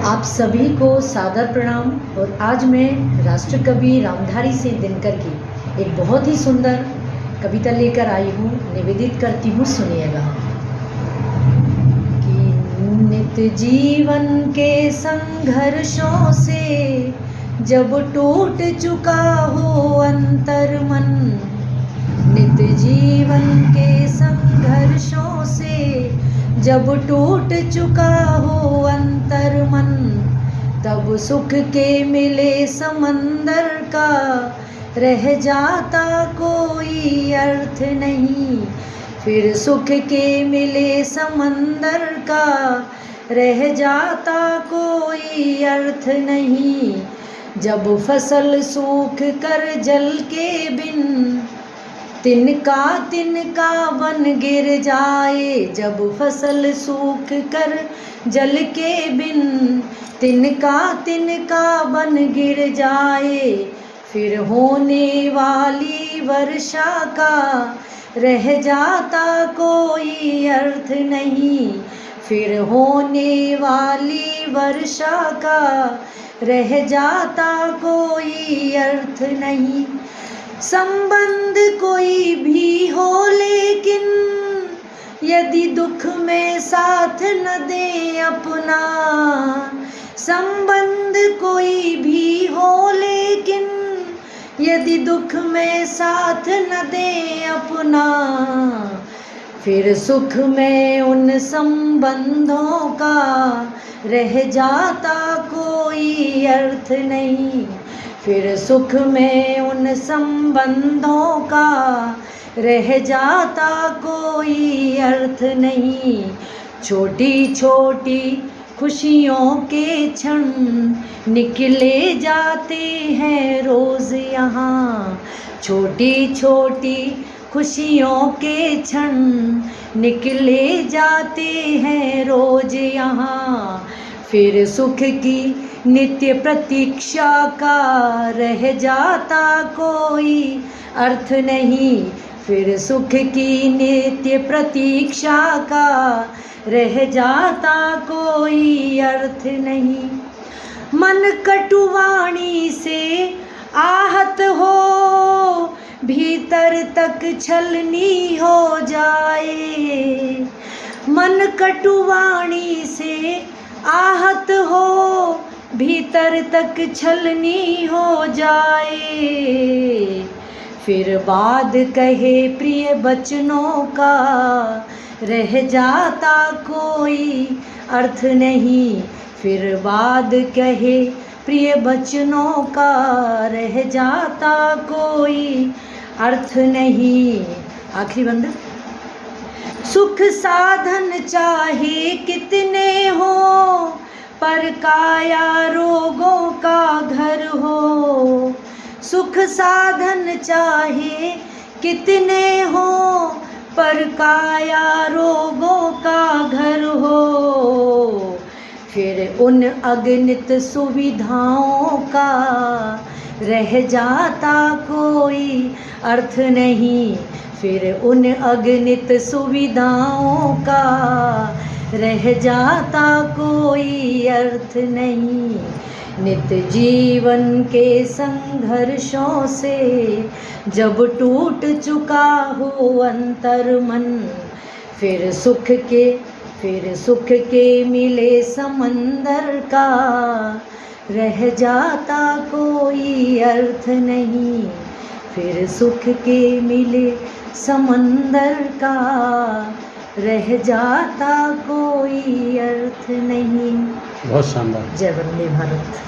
आप सभी को सादर प्रणाम। और आज मैं राष्ट्रकवि रामधारी सिंह दिनकर की एक बहुत ही सुंदर कविता लेकर आई हूँ, निवेदित करती हूँ, सुनिएगा। कि नित्य जीवन के संघर्षों से जब टूट चुका हो अंतर मन, नित्य जीवन के संघर्षों से जब टूट चुका हो अंतर मन, तब सुख के मिले समंदर का रह जाता कोई अर्थ नहीं। फिर सुख के मिले समंदर का रह जाता कोई अर्थ नहीं। जब फसल सूख कर जल के बिन तिनका तिनका बन गिर जाए, जब फसल सूख कर जल के बिन तिनका तिनका बन गिर जाए, फिर होने वाली वर्षा का रह जाता कोई अर्थ नहीं। फिर होने वाली वर्षा का रह जाता कोई अर्थ नहीं। संबंध कोई भी हो लेकिन यदि दुख में साथ न दे अपना, संबंध कोई भी हो लेकिन यदि दुख में साथ न दे अपना, फिर सुख में उन संबंधों का रह जाता कोई अर्थ नहीं। फिर सुख में उन संबंधों का रह जाता कोई अर्थ नहीं। छोटी छोटी खुशियों के क्षण निकले जाते हैं रोज यहाँ, छोटी छोटी खुशियों के क्षण निकले जाते हैं रोज यहाँ। फिर सुख की नित्य प्रतीक्षा का रह जाता कोई अर्थ नहीं। फिर सुख की नित्य प्रतीक्षा का रह जाता कोई अर्थ नहीं। मन कटुवाणी से आहत हो भीतर तक छलनी हो जाए, मन कटुवाणी से आहत हो भीतर तक छलनी हो जाए, फिर बाद कहे प्रिय बचनों का रह जाता कोई अर्थ नहीं। फिर बाद कहे प्रिय बचनों का रह जाता कोई अर्थ नहीं। आखिरी बंद। सुख साधन चाहे कितने हो पर काया रोगों का घर हो, सुख साधन चाहे कितने हो पर काया रोगों का घर हो, फिर उन अगणित सुविधाओं का रह जाता कोई अर्थ नहीं। फिर उन अगणित सुविधाओं का रह जाता कोई अर्थ नहीं। नित्य जीवन के संघर्षों से जब टूट चुका हो अंतर मन, फिर सुख के मिले समंदर का रह जाता कोई अर्थ नहीं। फिर सुख के मिले समंदर का रह जाता कोई अर्थ नहीं। बहुत शानदार। जय वंदे भारत।